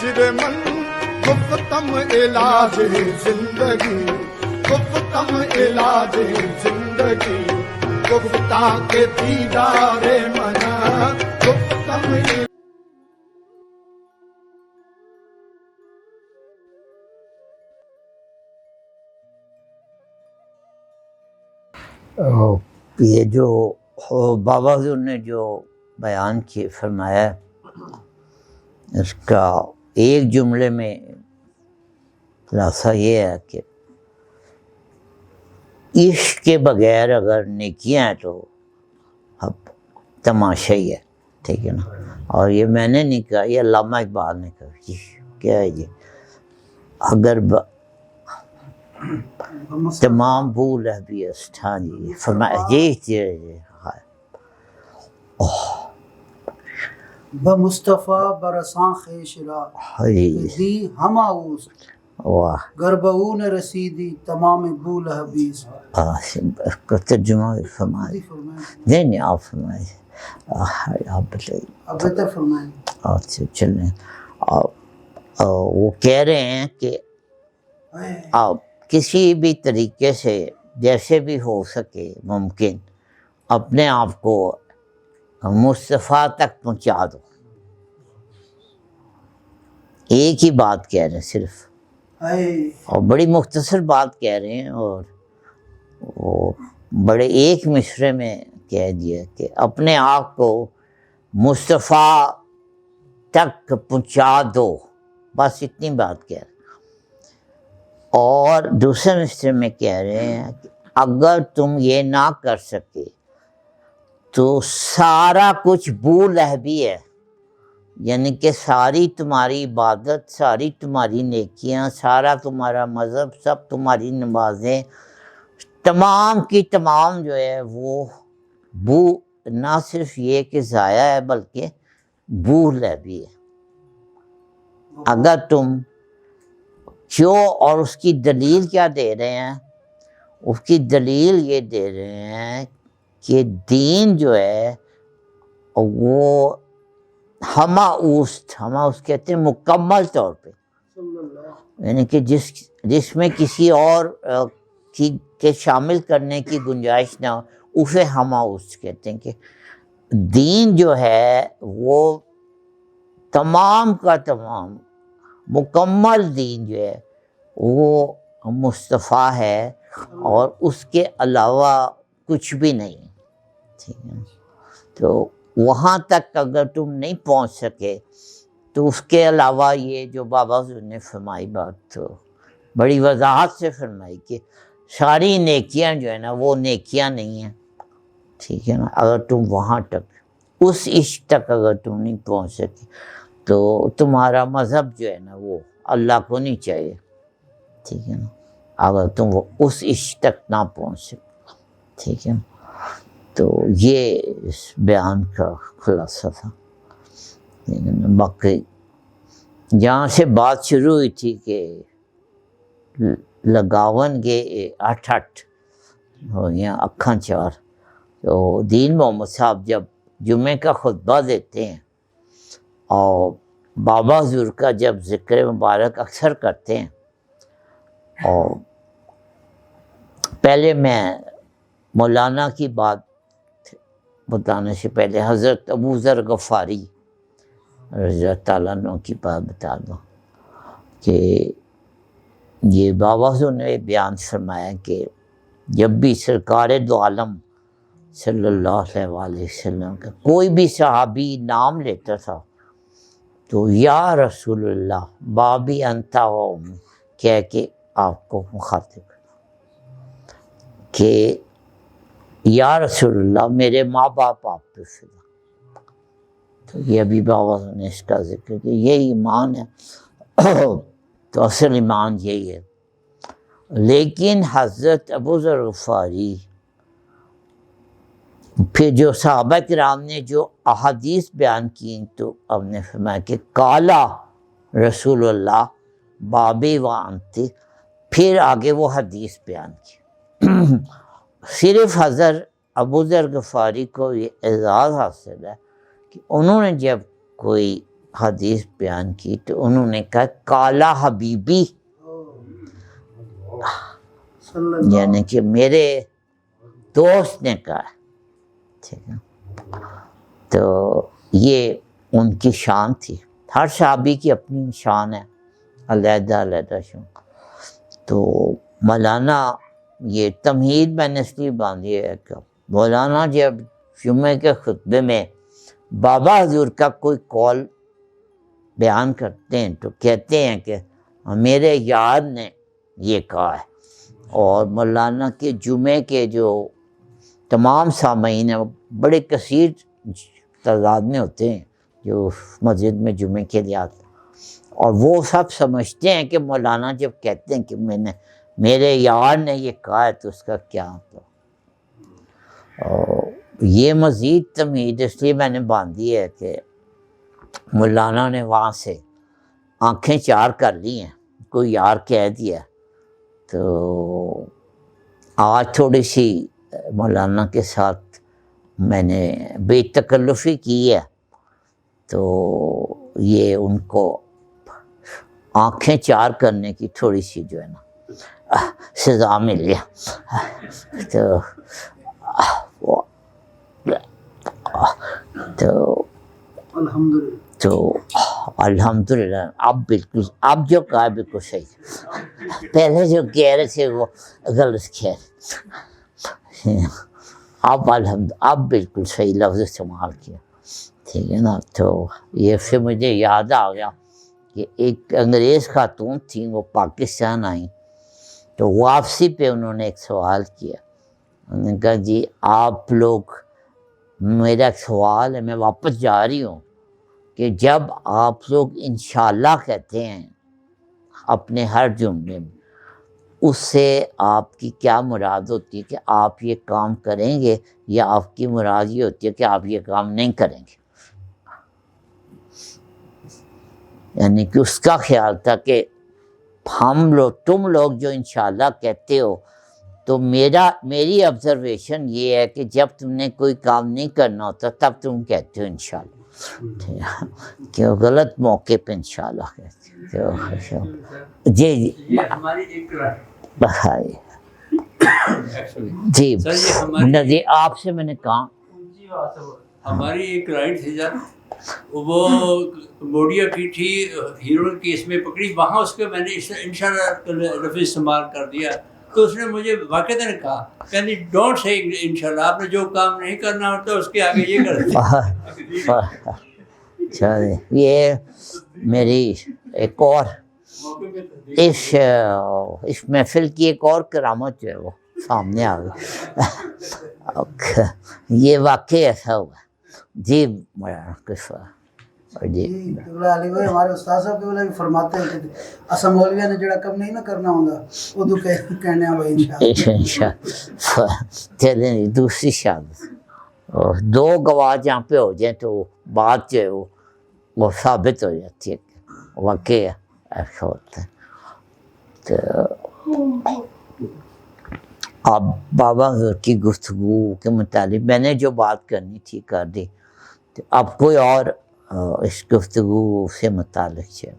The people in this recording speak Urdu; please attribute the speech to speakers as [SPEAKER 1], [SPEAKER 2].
[SPEAKER 1] مجرمن گفتم علاج زندگی گفتم علاج زندگی گفتہ کے دیدار منا گفتم
[SPEAKER 2] یہ جو بابا حضور نے جو بیان کی فرمایا اس کا ایک جملے میں خلاصہ یہ ہے کہ عشق کے بغیر اگر نیکیاں ہیں تو اب تماشا ہی ہے، ٹھیک ہے نا۔ اور یہ میں نے نہیں کہا، یہ علامہ اقبال نے کہا۔ جی کیا ہے یہ؟ اگر تمام بھول ہے بھی است، ہاں جی فرمایا یہ
[SPEAKER 3] بمصطفیٰ برساں خیش را دی ہما اوست
[SPEAKER 2] واہ
[SPEAKER 3] گربعون رسیدی تمام بول حبیز۔
[SPEAKER 2] اس کا ترجمہ بھی فرمائے۔ نہیں نہیں آپ فرمائے، آپ بتائیے۔
[SPEAKER 3] اب بہتر فرمائیں۔
[SPEAKER 2] اچھا چلیں، وہ کہہ رہے ہیں کہ آپ کسی بھی طریقے سے جیسے بھی ہو سکے ممکن اپنے آپ کو مصطفیٰ تک پہنچا دو۔ ایک ہی بات کہہ رہے ہیں صرف، اور بڑی مختصر بات کہہ رہے ہیں، اور وہ بڑے ایک مصرے میں کہہ دیا کہ اپنے آپ کو مصطفیٰ تک پہنچا دو، بس اتنی بات کہہ رہے ہیں۔ اور دوسرے مصرے میں کہہ رہے ہیں کہ اگر تم یہ نہ کر سکے تو سارا کچھ بو لہبی ہے، یعنی کہ ساری تمہاری عبادت، ساری تمہاری نیکیاں، سارا تمہارا مذہب، سب تمہاری نمازیں، تمام کی تمام جو ہے وہ بو، نہ صرف یہ کہ ضائع ہے بلکہ بو لہبی ہے۔ اگر تم کیوں، اور اس کی دلیل کیا دے رہے ہیں؟ اس کی دلیل یہ دے رہے ہیں کہ دین جو ہے وہ ہما اوست کہتے ہیں مکمل طور پہ، یعنی کہ جس میں کسی اور کے شامل کرنے کی گنجائش نہ ہو، اسے ہما اوست کہتے ہیں کہ دین جو ہے وہ تمام کا تمام مکمل دین جو ہے وہ مصطفیٰ ہے، اور اس کے علاوہ کچھ بھی نہیں، ٹھیک ہے۔ تو وہاں تک اگر تم نہیں پہنچ سکے تو اس کے علاوہ یہ جو بابا حضور نے فرمائی بات تو بڑی وضاحت سے فرمائی کہ ساری نیکیاں جو ہے نا وہ نیکیاں نہیں ہیں، ٹھیک ہے نا۔ اگر تم وہاں تک، اس عشق تک اگر تم نہیں پہنچ سکے تو تمہارا مذہب جو ہے نا وہ اللہ کو نہیں چاہیے، ٹھیک ہے نا، اگر تم اس عشق تک نہ پہنچ سکے، ٹھیک ہے نا۔ تو یہ اس بیان کا خلاصہ تھا۔ باقی جہاں سے بات شروع ہوئی تھی کہ لگاون گے اٹھ ہو گیا اکھاں چار، تو دین محمد صاحب جب جمعے کا خطبہ دیتے ہیں اور بابا حضور کا جب ذکر مبارک اکثر کرتے ہیں، اور پہلے میں مولانا کی بات بتانے سے پہلے حضرت ابو ذر غفاری رضی اللہ تعالیٰ عنہ کی بات بتا دوں کہ یہ بابا حضور نے بیان فرمایا کہ جب بھی سرکار دو عالم صلی اللہ علیہ وآلہ وسلم کا کوئی بھی صحابی نام لیتا تھا تو یا رسول اللہ بابی انتا و امی کہہ کے آپ کو مخاطب کہ یا رسول اللہ میرے ماں باپ آپ پہ فدا۔ تو یہ ابھی بابا نے اس کا ذکر کہ یہ ایمان ہے، تو اصل ایمان یہی ہے۔ لیکن حضرت ابو ذر غفاری پھر جو صحابہ کرام نے جو احادیث بیان کی تو اب نے فرمایا کہ کالا رسول اللہ بابی و انتی، پھر آگے وہ حدیث بیان کی۔ صرف حضرت ابو ذر غفاری کو یہ اعزاز حاصل ہے کہ انہوں نے جب کوئی حدیث بیان کی تو انہوں نے کہا کالا حبیبی، یعنی کہ میرے دوست نے کہا، ٹھیک ہے. تو یہ ان کی شان تھی. ہر صحابی کی اپنی شان ہے، علیحدہ علیحدہ شان. تو مولانا یہ تمہید میں نے اس لیے باندھی ہے کہ مولانا جب جمعے کے خطبے میں بابا حضور کا کوئی قول بیان کرتے ہیں تو کہتے ہیں کہ میرے یار نے یہ کہا ہے. اور مولانا کے جمعے کے جو تمام سامعین ہیں وہ بڑے کثیر تعداد میں ہوتے ہیں جو مسجد میں جمعے کے لیے آتے ہیں، اور وہ سب سمجھتے ہیں کہ مولانا جب کہتے ہیں کہ میرے یار نے یہ کہا ہے تو اس کا کیا مطلب. یہ مزید تمہید اس لیے میں نے باندھی ہے کہ مولانا نے وہاں سے آنکھیں چار کر لی ہیں، کوئی یار کہہ دیا. تو آج تھوڑی سی مولانا کے ساتھ میں نے بے تکلفی کی ہے، تو یہ ان کو آنکھیں چار کرنے کی تھوڑی سی جو ہے نا سزا مل گیا. تو الحمدللہ اب جو کہا بالکل صحیح. پہلے جو کہہ رہے تھے وہ غلط کہہ رہے، اب بالکل صحیح لفظ استعمال کیا، ٹھیک ہے نا. تو یہ پھر مجھے یاد آ گیا کہ ایک انگریز خاتون تھیں، وہ پاکستان آئیں تو واپسی پہ انہوں نے ایک سوال کیا. انہوں نے کہا جی آپ لوگ، میرا ایک سوال ہے، میں واپس جا رہی ہوں، کہ جب آپ لوگ انشاءاللہ کہتے ہیں اپنے ہر جملے میں، اس سے آپ کی کیا مراد ہوتی ہے کہ آپ یہ کام کریں گے، یا آپ کی مراد یہ ہوتی ہے کہ آپ یہ کام نہیں کریں گے؟ یعنی کہ اس کا خیال تھا کہ تم لوگ جو انشاءاللہ کہتے ہو، تو میری آبزرویشن یہ ہے کہ جب تم نے کوئی کام نہیں کرنا ہوتا تب تم کہتے ہو انشاءاللہ، کہ غلط موقع پہ انشاءاللہ کہتے ہو. جی جی جی آپ سے میں نے کہا
[SPEAKER 4] ہماری ایک کلائنٹ تھی جب وہ کمبوڈیا کی تھی، ہیرو کیس میں پکڑی، وہاں اس کو میں نے انشاءاللہ لفظ استعمال کر دیا. تو اس نے مجھے واقعتاً کہا کہ ڈونٹ سے انشاءاللہ، آپ نے جو کام نہیں کرنا ہوتا اس کے آگے یہ کرتے.
[SPEAKER 2] یہ میری ایک اور اس محفل کی ایک اور کرامت جو ہے وہ سامنے آ گئی. یہ واقعی ایسا ہوا. جی کچھ
[SPEAKER 3] جی علی بھائی ہمارے استاد صاحب بھی فرماتے ہیں کہ اسا مولویاں نے جڑا کم نہیں نہ کرنا ہوندا اودو کہنے ہیں بھائی انشاءاللہ.
[SPEAKER 2] چلیں دوسری شادی، دو گواہ جہاں پہ ہو جائیں تو بات جو ہے وہ ثابت ہو جاتی ہے کہ واقعی ایسا ہوتا ہے. تو اب بابا حضور کی گفتگو کے متعلق میں نے جو بات کرنی تھی کر دی. اب کوئی اور اس گفتگو سے متعلق ہے؟